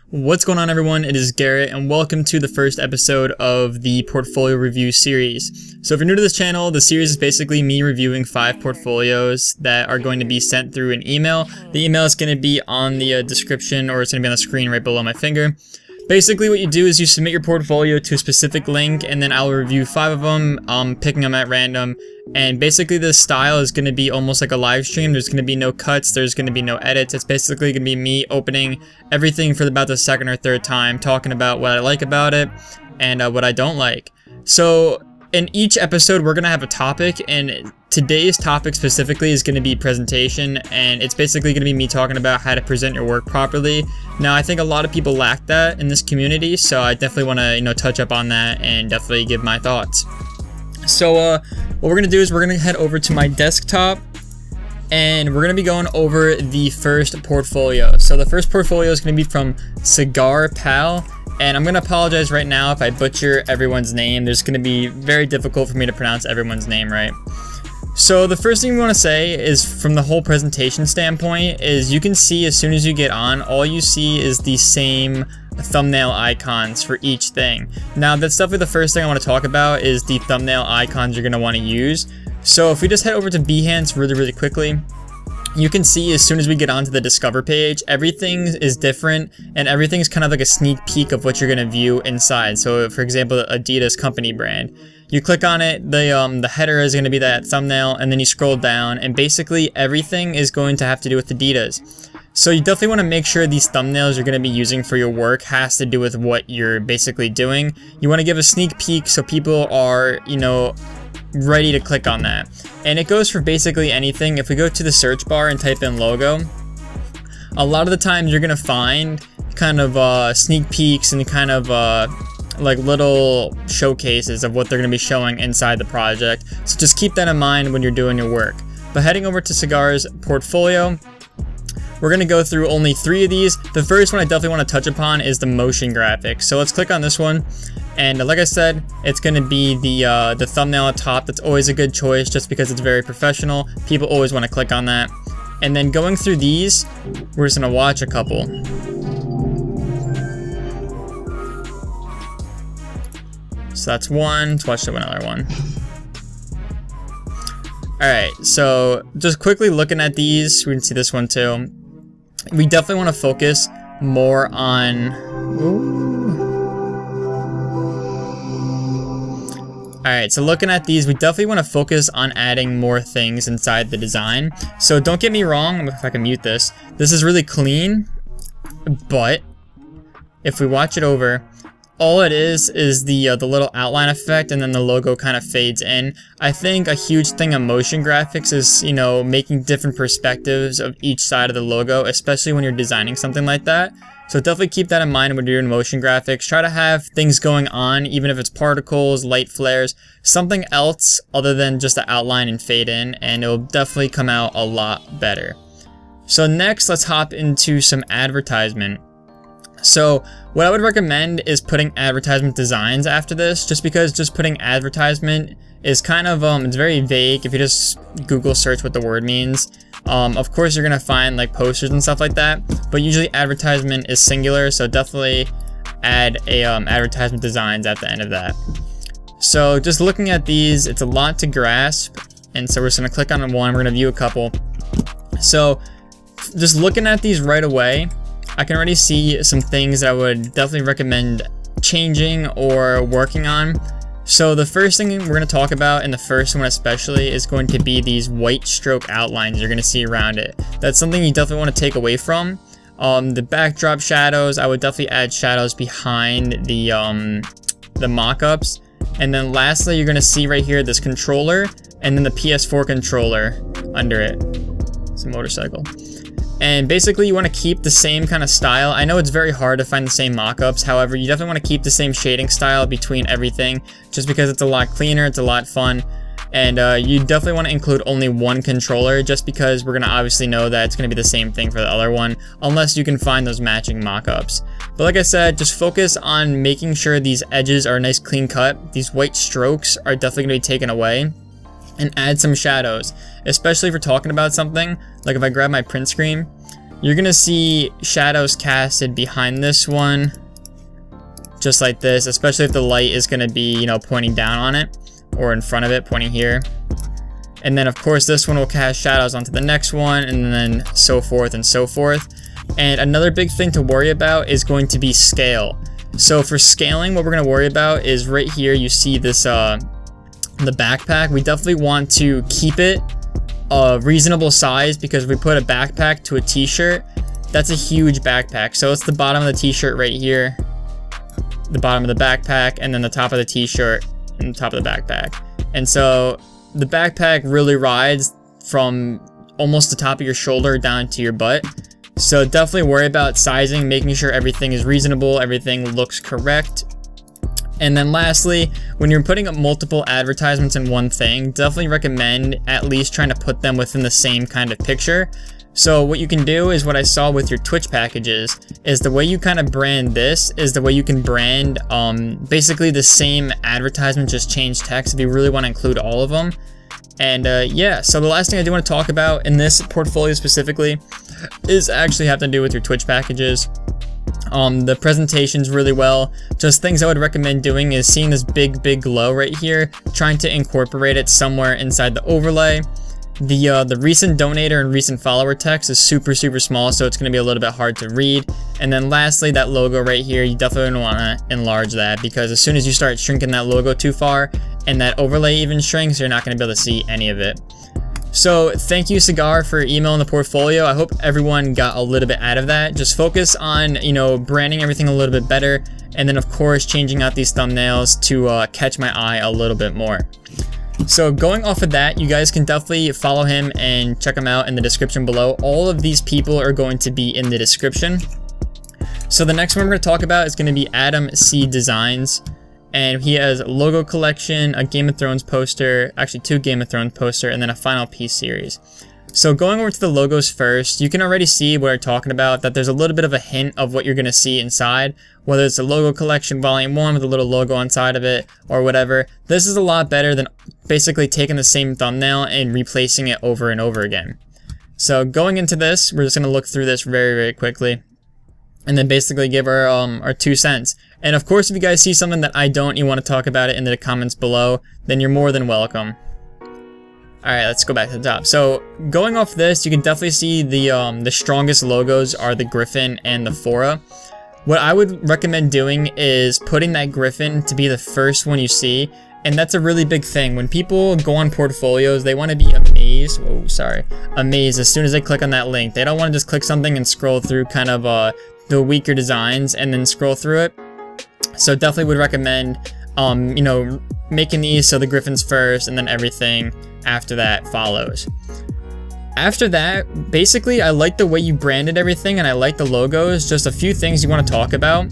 What's going on, everyone? It is Garrett, and welcome to the first episode of the portfolio review series. So if you're new to this channel, the series is basically me reviewing 5 portfolios that are going to be sent through an email. The email is going to be on the description, or it's going to be on the screen right below my finger. Basically, what you do is you submit your portfolio to a specific link, and then I'll review 5 of them, picking them at random. And basically, the style is going to be almost like a live stream. There's going to be no cuts. There's going to be no edits. It's basically going to be me opening everything for about the second or third time, talking about what I like about it and what I don't like. So in each episode, we're going to have a topic, and today's topic specifically is going to be presentation, and it's basically going to be me talking about how to present your work properly. Now, I think a lot of people lack that in this community, so I definitely want to, touch up on that and definitely give my thoughts. So, what we're going to do is we're going to head over to my desktop, and we're going to be going over the first portfolio. So, the first portfolio is going to be from CigarPal. And I'm going to apologize right now if I butcher everyone's name. There's going to be very difficult for me to pronounce everyone's name right. So the first thing we want to say is, from the whole presentation standpoint, is you can see as soon as you get on, all you see is the same thumbnail icons for each thing. Now, that's definitely the first thing I want to talk about, is the thumbnail icons you're going to want to use. So if we just head over to Behance really quickly, you can see as soon as we get onto the Discover page, everything is different, and everything's kind of like a sneak peek of what you're going to view inside. So, for example, Adidas company brand. You click on it, the header is going to be that thumbnail, and then you scroll down, and basically everything is going to have to do with Adidas. So you definitely want to make sure these thumbnails you're going to be using for your work has to do with what you're basically doing. You want to give a sneak peek so people are, ready to click on that. And it goes for basically anything. If we go to the search bar and type in logo, a lot of the times you're gonna find kind of sneak peeks and kind of like little showcases of what they're gonna be showing inside the project. So just keep that in mind when you're doing your work. But heading over to Cigar's portfolio, we're going to go through only 3 of these. The first one I definitely want to touch upon is the motion graphics. So let's click on this one. And like I said, it's going to be the thumbnail at top. That's always a good choice just because it's very professional. People always want to click on that. And then going through these, we're just going to watch a couple. So that's one. Let's watch another one. Alright, so just quickly looking at these, we can see this one too. We definitely want to focus more on... Alright, so looking at these, we definitely want to focus on adding more things inside the design. So don't get me wrong, if I can mute this. This is really clean, but if we watch it over, all it is the little outline effect, and then the logo kind of fades in. I think a huge thing on motion graphics is, making different perspectives of each side of the logo, especially when you're designing something like that. So definitely keep that in mind when you're doing motion graphics. Try to have things going on, even if it's particles, light flares, something else other than just the outline and fade in, and it'll definitely come out a lot better. So next, let's hop into some advertisement. So what I would recommend is putting advertisement designs after this, just because just putting advertisement is kind of, it's very vague if you just Google search what the word means. Of course, you're going to find like posters and stuff like that, but usually advertisement is singular, so definitely add a advertisement designs at the end of that. So just looking at these, it's a lot to grasp, and so we're just going to click on one, we're going to view a couple. So just looking at these right away, I can already see some things that I would definitely recommend changing or working on. So the first thing we're going to talk about, and the first one especially, is going to be these white stroke outlines you're going to see around it. That's something you definitely want to take away from. The backdrop shadows, I would definitely add shadows behind the mock-ups. And then lastly, you're going to see right here this controller, and then the PS4 controller under it. It's a motorcycle. And basically, you want to keep the same kind of style. I know it's very hard to find the same mock-ups. However, you definitely want to keep the same shading style between everything, just because it's a lot cleaner, it's a lot fun. And you definitely want to include only one controller, just because we're going to obviously know that it's going to be the same thing for the other one, unless you can find those matching mock-ups. But like I said, just focus on making sure these edges are nice clean cut. These white strokes are definitely going to be taken away. And add some shadows, especially if we're talking about something like if I grab my print screen, you're gonna see shadows casted behind this one, just like this, especially if the light is gonna be, you know, pointing down on it, or in front of it, pointing here. And then of course this one will cast shadows onto the next one, and then so forth and so forth. And another big thing to worry about is going to be scale. So for scaling, what we're gonna worry about is right here, you see this, the backpack. We definitely want to keep it a reasonable size, because if we put a backpack to a t-shirt, that's a huge backpack. So it's the bottom of the t-shirt right here, the bottom of the backpack, and then the top of the t-shirt and the top of the backpack. And so the backpack really rides from almost the top of your shoulder down to your butt. So definitely worry about sizing, making sure everything is reasonable, everything looks correct. And then lastly, when you're putting up multiple advertisements in one thing, definitely recommend at least trying to put them within the same kind of picture. So what you can do is what I saw with your Twitch packages, is the way you kind of brand this is the way you can brand basically the same advertisement, just change text if you really want to include all of them. And yeah, so the last thing I do want to talk about in this portfolio specifically is actually have to do with your Twitch packages. The presentation's really well. Just things I would recommend doing is seeing this big glow right here, trying to incorporate it somewhere inside the overlay. The recent donator and recent follower text is super small, so it's going to be a little bit hard to read. And then lastly, that logo right here, you definitely want to enlarge that, because as soon as you start shrinking that logo too far and that overlay even shrinks, you're not going to be able to see any of it. So thank you, Cigar, for emailing the portfolio. I hope everyone got a little bit out of that. Just focus on, you know, branding everything a little bit better, and then of course changing out these thumbnails to catch my eye a little bit more. So going off of that, you guys can definitely follow him and check him out in the description below. All of these people are going to be in the description. So the next one we're going to talk about is going to be Adam C Designs. And he has a logo collection, a Game of Thrones poster, actually 2 Game of Thrones poster, and then a Final Piece series. So going over to the logos first, you can already see what we're talking about, that there's a little bit of a hint of what you're going to see inside, whether it's a logo collection volume 1 with a little logo on side of it or whatever. This is a lot better than basically taking the same thumbnail and replacing it over and over again. So going into this, we're just going to look through this very quickly, and then basically give our 2 cents. And of course, if you guys see something that I don't, you want to talk about it in the comments below, then you're more than welcome. Alright, let's go back to the top. So going off this, you can definitely see the strongest logos are the Griffin and the Fora. What I would recommend doing is putting that Griffin to be the first one you see, and that's a really big thing. When people go on portfolios, they want to be amazed. Oh, sorry, amazed as soon as they click on that link. They don't want to just click something and scroll through kind of the weaker designs and then scroll through it. So definitely would recommend, you know, making these so the Griffin's first and then everything after that follows. After that, basically, I like the way you branded everything and I like the logos. Just a few things you want to talk about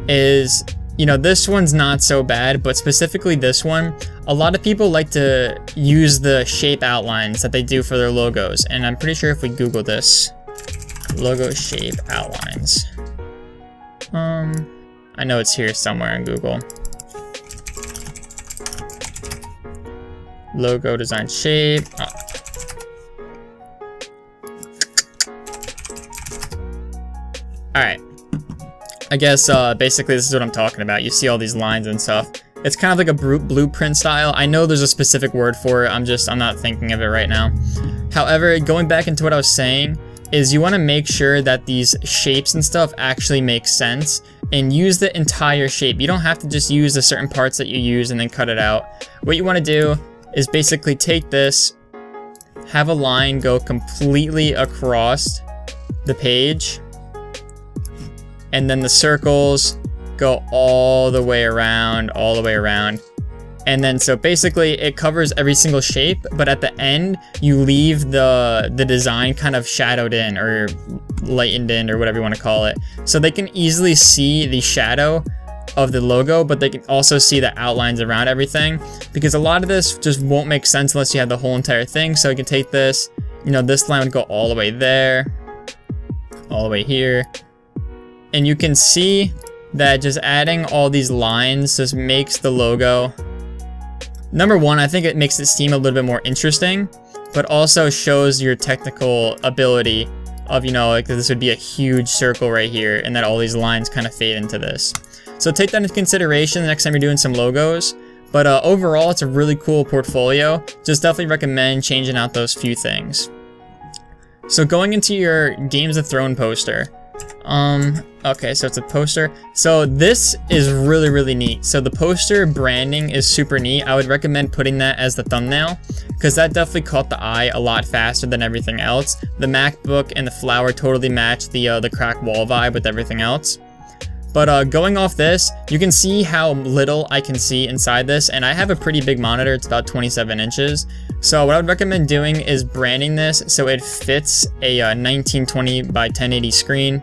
is, you know, this one's not so bad, but specifically this one, a lot of people like to use the shape outlines that they do for their logos. And I'm pretty sure if we Google this, logo shape outlines. I know it's here somewhere in Google. Logo design shape. Alright. I guess basically this is what I'm talking about. You see all these lines and stuff. It's kind of like a blueprint style. I know there's a specific word for it. I'm not thinking of it right now. However, going back into what I was saying, is you want to make sure that these shapes and stuff actually make sense and use the entire shape. You don't have to just use the certain parts that you use and then cut it out. What you want to do is basically take this, have a line go completely across the page, and then the circles go all the way around, And then so basically it covers every single shape, but at the end you leave the design kind of shadowed in or lightened in or whatever you want to call it. So they can easily see the shadow of the logo, but they can also see the outlines around everything, because a lot of this just won't make sense unless you have the whole entire thing. So you can take this, you know, this line would go all the way there, all the way here. And you can see that just adding all these lines just makes the logo, number one, I think it makes it seem a little bit more interesting, but also shows your technical ability of, you know, like this would be a huge circle right here, and that all these lines kind of fade into this. So take that into consideration the next time you're doing some logos. But overall, it's a really cool portfolio. Just definitely recommend changing out those few things. So going into your Games of Thrones poster. Okay, so it's a poster. So this is really, really neat. So the poster branding is super neat. I would recommend putting that as the thumbnail, because that definitely caught the eye a lot faster than everything else. The MacBook and the flower totally match the crack wall vibe with everything else. But going off this, you can see how little I can see inside this, and I have a pretty big monitor. It's about 27 inches. So what I would recommend doing is branding this so it fits a 1920 by 1080 screen,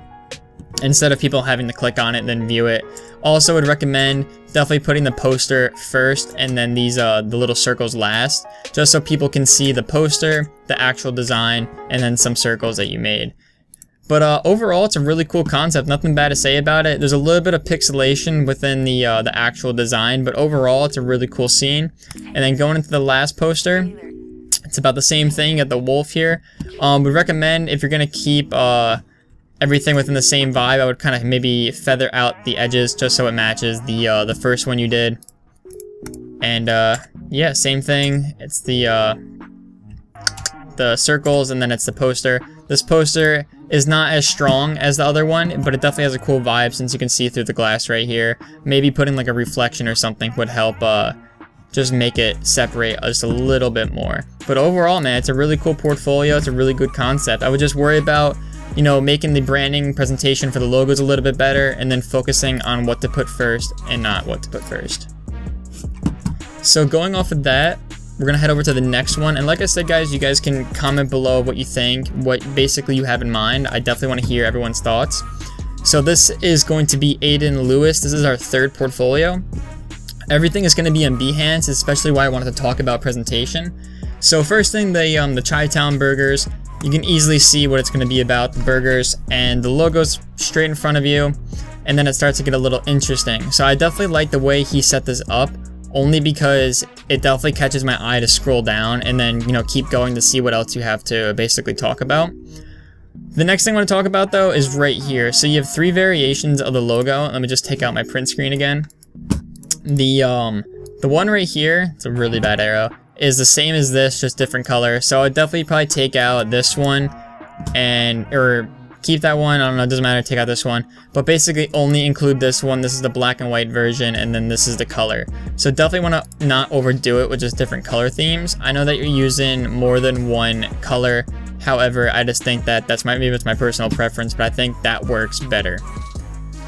instead of people having to click on it and then view it. Also would recommend definitely putting the poster first and then these the little circles last, just so people can see the poster, the actual design, and then some circles that you made. But overall, it's a really cool concept. Nothing bad to say about it. There's a little bit of pixelation within the actual design, but overall, it's a really cool scene. And then going into the last poster, it's about the same thing. You got the wolf here. We recommend, if you're gonna keep everything within the same vibe, I would kind of maybe feather out the edges just so it matches the first one you did. And yeah, same thing. It's the circles, and then it's the poster. This poster is not as strong as the other one, but it definitely has a cool vibe since you can see through the glass right here. Maybe putting like a reflection or something would help just make it separate just a little bit more. But overall, man, it's a really cool portfolio. It's a really good concept. I would just worry about, you know, making the branding presentation for the logos a little bit better, and then focusing on what to put first and not what to put first. So going off of that, we're gonna head over to the next one, and like I said, guys, you guys can comment below what you think, what basically you have in mind. I definitely want to hear everyone's thoughts. So this is going to be Aiden Lewis. This is our third portfolio. Everything is going to be in Behance, especially why I wanted to talk about presentation. So first thing, the Chi-Town burgers. You can easily see what it's going to be about, the burgers, and the logo's straight in front of you, and then it starts to get a little interesting. So I definitely like the way he set this up, only because it definitely catches my eye to scroll down and then, you know, keep going to see what else you have to basically talk about. The next thing I want to talk about, though, is right here. So you have 3 variations of the logo. Let me just take out my print screen again. The one right here, it's a really bad arrow, is the same as this, just different color. So I'd definitely probably take out this one or keep that one. I don't know, it doesn't matter, take out this one. But basically only include this one. This is the black and white version, and then this is the color. So definitely want to not overdo it with just different color themes. I know that you're using more than one color. However, I just think that maybe it's my personal preference, but I think that works better.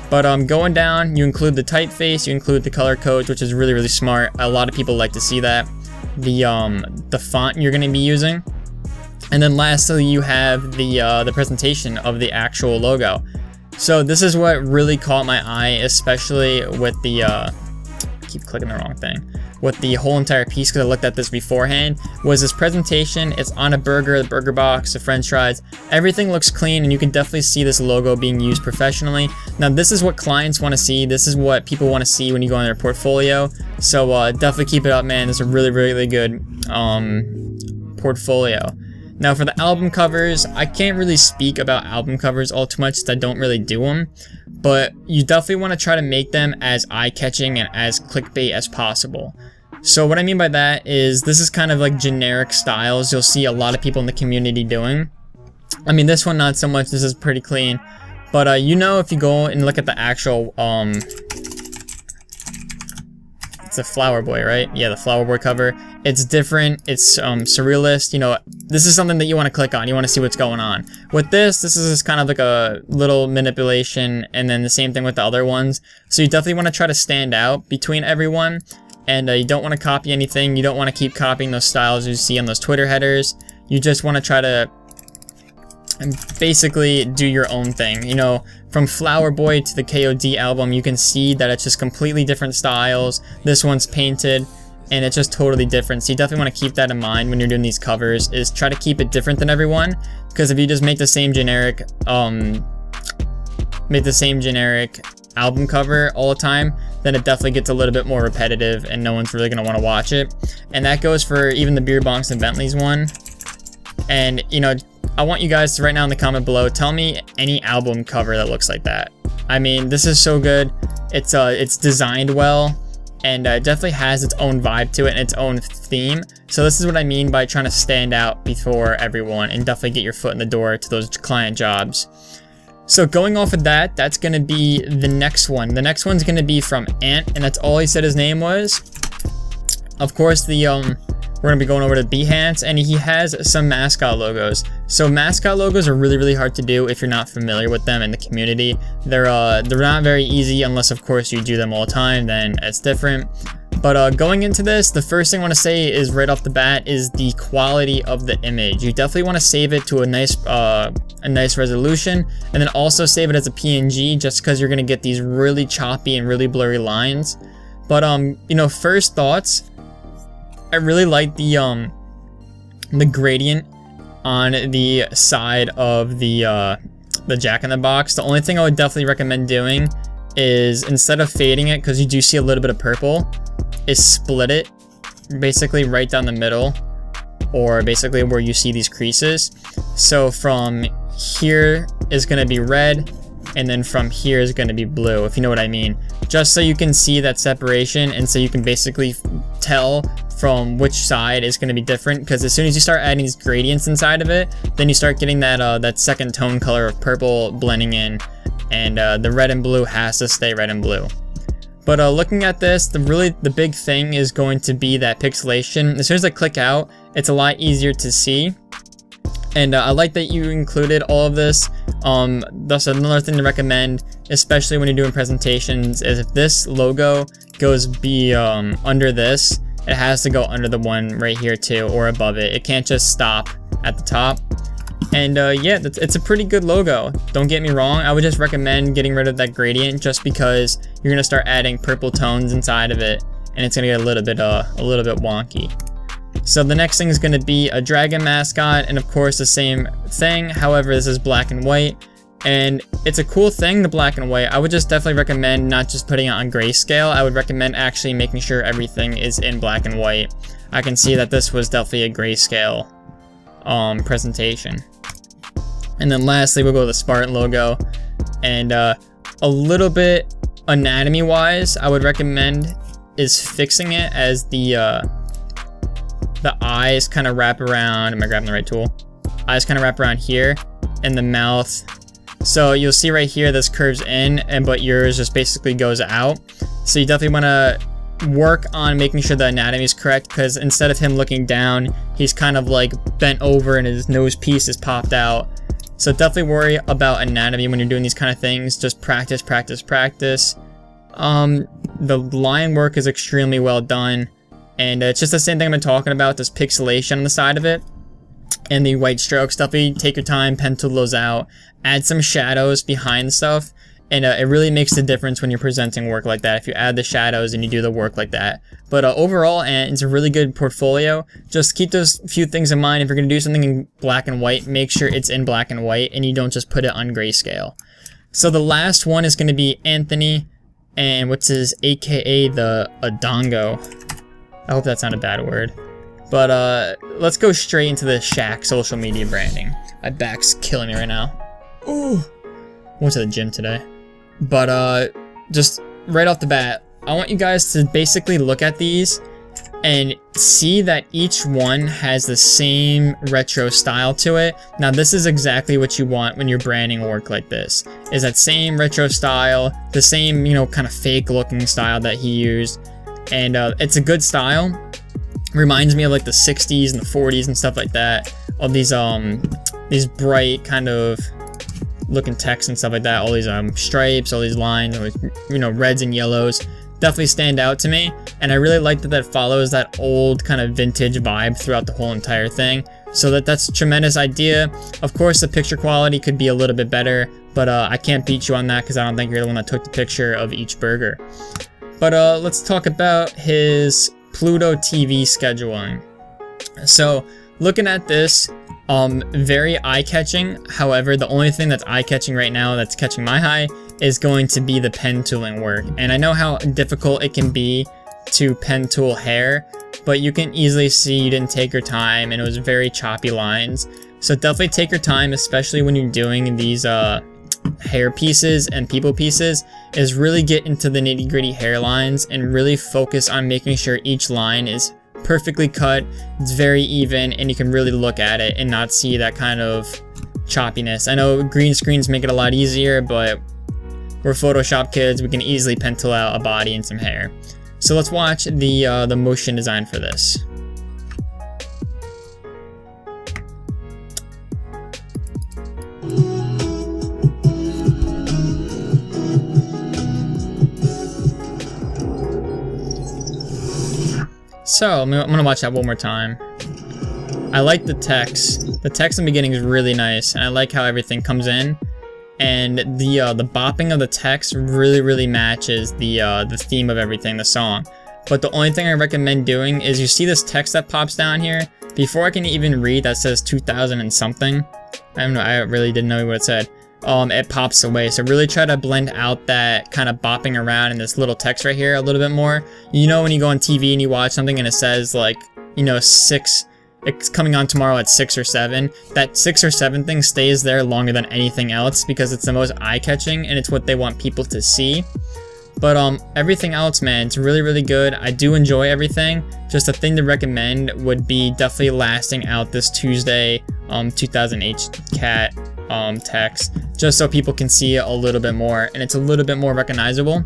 But going down, you include the typeface, you include the color codes, which is really, really smart. A lot of people like to see that. The font you're going to be using. And then lastly, you have the presentation of the actual logo. So this is what really caught my eye, especially with the I keep clicking the wrong thing. With the whole entire piece, because I looked at this beforehand, was this presentation. It's on a burger, the burger box, the french fries. Everything looks clean, and you can definitely see this logo being used professionally. Now, this is what clients want to see. This is what people want to see when you go on their portfolio. So definitely keep it up, man. It's a really, really good portfolio. Now, for the album covers, I can't really speak about album covers all too much since I don't really do them. But you definitely want to try to make them as eye-catching and as clickbait as possible. So what I mean by that is this is kind of like generic styles you'll see a lot of people in the community doing. I mean, this one not so much, this is pretty clean. But you know, if you go and look at the actual, it's a Flower Boy, right? Yeah, the Flower Boy cover. It's different, it's surrealist, you know, this is something that you want to click on, you want to see what's going on. With this is just kind of like a little manipulation, and then the same thing with the other ones. So you definitely want to try to stand out between everyone, and you don't want to copy anything, you don't want to keep copying those styles you see on those Twitter headers. You just want to try to basically do your own thing. You know, from Flower Boy to the KOD album, you can see that it's just completely different styles. This one's painted, and it's just totally different. So you definitely want to keep that in mind when you're doing these covers, is try to keep it different than everyone, because if you just make the same generic album cover all the time, then it definitely gets a little bit more repetitive and no one's really going to want to watch it. And that goes for even the Beer Bonks and Bentleys one. And, you know, I want you guys to right now in the comment below, tell me any album cover that looks like that. I mean, this is so good. It's designed well, and definitely has its own vibe to it and its own theme. So this is what I mean by trying to stand out before everyone and definitely get your foot in the door to those client jobs. So going off of that, that's going to be the next one. The next one's going to be from Ant, and that's all he said his name was. Of course, we're going to be going over to Behance, and he has some mascot logos. So mascot logos are really, really hard to do if you're not familiar with them in the community. They're not very easy unless, of course, you do them all the time, then it's different. But going into this, the first thing I want to say is right off the bat is the quality of the image. You definitely want to save it to a nice resolution, and then also save it as a PNG just because you're going to get these really choppy and really blurry lines. But you know, first thoughts, I really like the gradient on the side of the Jack-in-the-Box. The only thing I would definitely recommend doing is, instead of fading it, because you do see a little bit of purple, is split it basically right down the middle, or basically where you see these creases. So from here is going to be red, and then from here is going to be blue, if you know what I mean. Just so you can see that separation, and so you can basically tell from which side is going to be different, because as soon as you start adding these gradients inside of it, then you start getting that second tone color of purple blending in, and the red and blue has to stay red and blue. But looking at this, the big thing is going to be that pixelation. As soon as I click out, it's a lot easier to see. And I like that you included all of this. That's another thing to recommend, especially when you're doing presentations, is if this logo goes under this, it has to go under the one right here too, or above it. It can't just stop at the top. And yeah, it's a pretty good logo. Don't get me wrong, I would just recommend getting rid of that gradient just because you're gonna start adding purple tones inside of it, and it's gonna get a little bit wonky. So the next thing is gonna be a dragon mascot, and of course the same thing. However, this is black and white, and it's a cool thing, the black and white. I would just definitely recommend not just putting it on grayscale. I would recommend actually making sure everything is in black and white. I can see that this was definitely a grayscale presentation. And then lastly, we'll go with the Spartan logo, and a little bit anatomy wise, I would recommend is fixing it as the eyes kind of wrap around. Am I grabbing the right tool? Eyes kind of wrap around here, and the mouth. So you'll see right here this curves in, but yours just basically goes out. So you definitely want to work on making sure the anatomy is correct, because instead of him looking down, he's kind of like bent over and his nose piece is popped out. So definitely worry about anatomy when you're doing these kind of things. Just practice, practice, practice. The line work is extremely well done, and it's just the same thing I've been talking about, this pixelation on the side of it and the white strokes. Definitely take your time, pen tool those out, add some shadows behind stuff, and it really makes the difference when you're presenting work like that if you add the shadows and you do the work like that. But overall, and it's a really good portfolio. Just keep those few things in mind. If you're going to do something in black and white, make sure it's in black and white and you don't just put it on grayscale. So the last one is going to be Anthony, and what's his AKA the Adongo. I hope that's not a bad word. But let's go straight into the Shaq social media branding. My back's killing me right now. Ooh. Went to the gym today. But just right off the bat, I want you guys to basically look at these and see that each one has the same retro style to it. Now this is exactly what you want when you're branding work like this, is that same retro style, the same, you know, kind of fake looking style that he used. And it's a good style. Reminds me of like the 60s and the 40s and stuff like that. All these bright kind of looking text and stuff like that. All these stripes, all these lines, all these, you know, reds and yellows definitely stand out to me. And I really like that that follows that old kind of vintage vibe throughout the whole entire thing. So that's a tremendous idea. Of course, the picture quality could be a little bit better, but I can't beat you on that because I don't think you're the one that took the picture of each burger. But let's talk about his Pluto TV scheduling. So looking at this, very eye-catching. However, the only thing that's eye-catching right now that's catching my eye is going to be the pen tooling work. And I know how difficult it can be to pen tool hair, but you can easily see you didn't take your time and it was very choppy lines. So definitely take your time, especially when you're doing these hair pieces and people pieces, is really get into the nitty-gritty hairlines and really focus on making sure each line is perfectly cut, it's very even, and you can really look at it and not see that kind of choppiness. I know green screens make it a lot easier, but we're Photoshop kids, we can easily pencil out a body and some hair. So let's watch the motion design for this. So, I'm gonna watch that one more time. I like the text. The text in the beginning is really nice, and I like how everything comes in. And the bopping of the text really matches the theme of everything, the song. But the only thing I recommend doing is, you see this text that pops down here? Before I can even read, that says 2000 and something. I don't know, I really didn't know what it said. It pops away. So really try to blend out that kind of bopping around in this little text right here a little bit more. You know, when you go on TV and you watch something and it says like, you know, 6, it's coming on tomorrow at 6 or 7. That 6 or 7 thing stays there longer than anything else because it's the most eye-catching and it's what they want people to see. But everything else, man, it's really good. I do enjoy everything. Just a thing to recommend would be definitely lasting out this Tuesday 2000H cat text, just so people can see it a little bit more and it's a little bit more recognizable.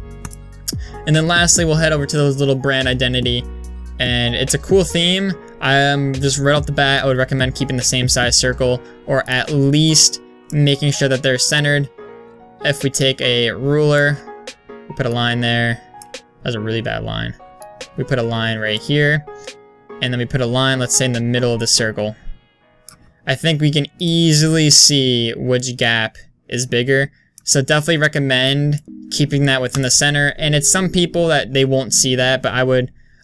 And then lastly, we'll head over to those little brand identity, and it's a cool theme. Just right off the bat, I would recommend keeping the same size circle, or at least making sure that they're centered. If we take a ruler, we put a line there. That's a really bad line. We put a line right here, and then we put a line, let's say, in the middle of the circle. I think we can easily see which gap is bigger, so definitely recommend keeping that within the center. And it's some people that they won't see that, but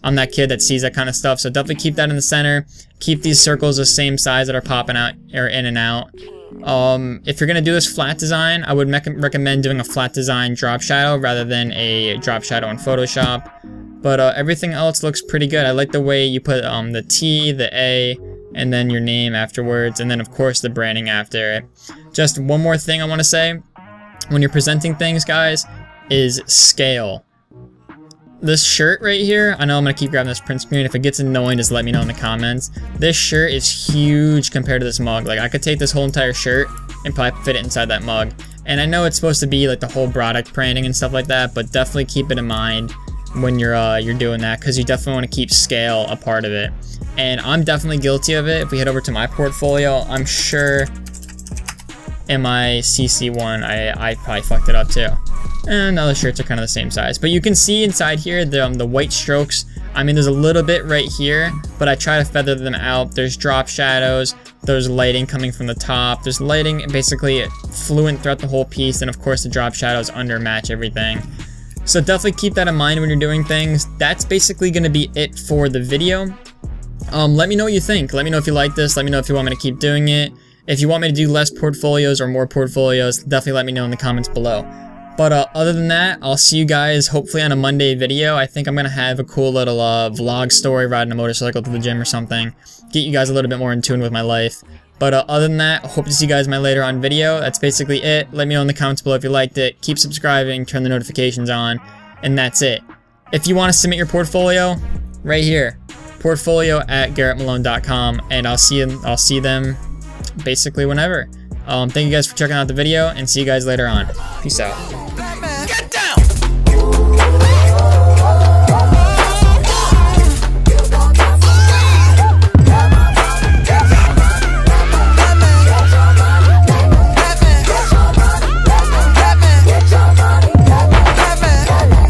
I'm that kid that sees that kind of stuff, so definitely keep that in the center. Keep these circles the same size that are popping out or in and out. If you're gonna do this flat design, I would recommend doing a flat design drop shadow rather than a drop shadow in Photoshop. But everything else looks pretty good. I like the way you put the T, the A, and then your name afterwards, and then of course the branding after it. Just one more thing I want to say, when you're presenting things, guys, is scale. This shirt right here, I know I'm going to keep grabbing this print screen. If it gets annoying, just let me know in the comments. This shirt is huge compared to this mug. Like, I could take this whole entire shirt and probably fit it inside that mug. And I know it's supposed to be like the whole product branding and stuff like that, but definitely keep it in mind when you're doing that, because you definitely want to keep scale a part of it. And I'm definitely guilty of it. If we head over to my portfolio, I'm sure in my CC one, I probably fucked it up too. And other shirts are kind of the same size. But you can see inside here the white strokes. I mean, there's a little bit right here, but I try to feather them out. There's drop shadows. There's lighting coming from the top. There's lighting basically fluent throughout the whole piece. And of course, the drop shadows under match everything. So definitely keep that in mind when you're doing things. That's basically going to be it for the video. Let me know what you think. Let me know if you like this. Let me know if you want me to keep doing it. If you want me to do less portfolios or more portfolios, definitely let me know in the comments below. But other than that, I'll see you guys hopefully on a Monday video. I think I'm going to have a cool little vlog story, riding a motorcycle to the gym or something. Get you guys a little bit more in tune with my life. But other than that, I hope to see you guys in my later on video. That's basically it. Let me know in the comments below if you liked it. Keep subscribing, turn the notifications on, and that's it. If you want to submit your portfolio, right here. portfolio@garrettmalone.com, and I'll see them basically whenever. Thank you guys for checking out the video, and see you guys later on. Peace out.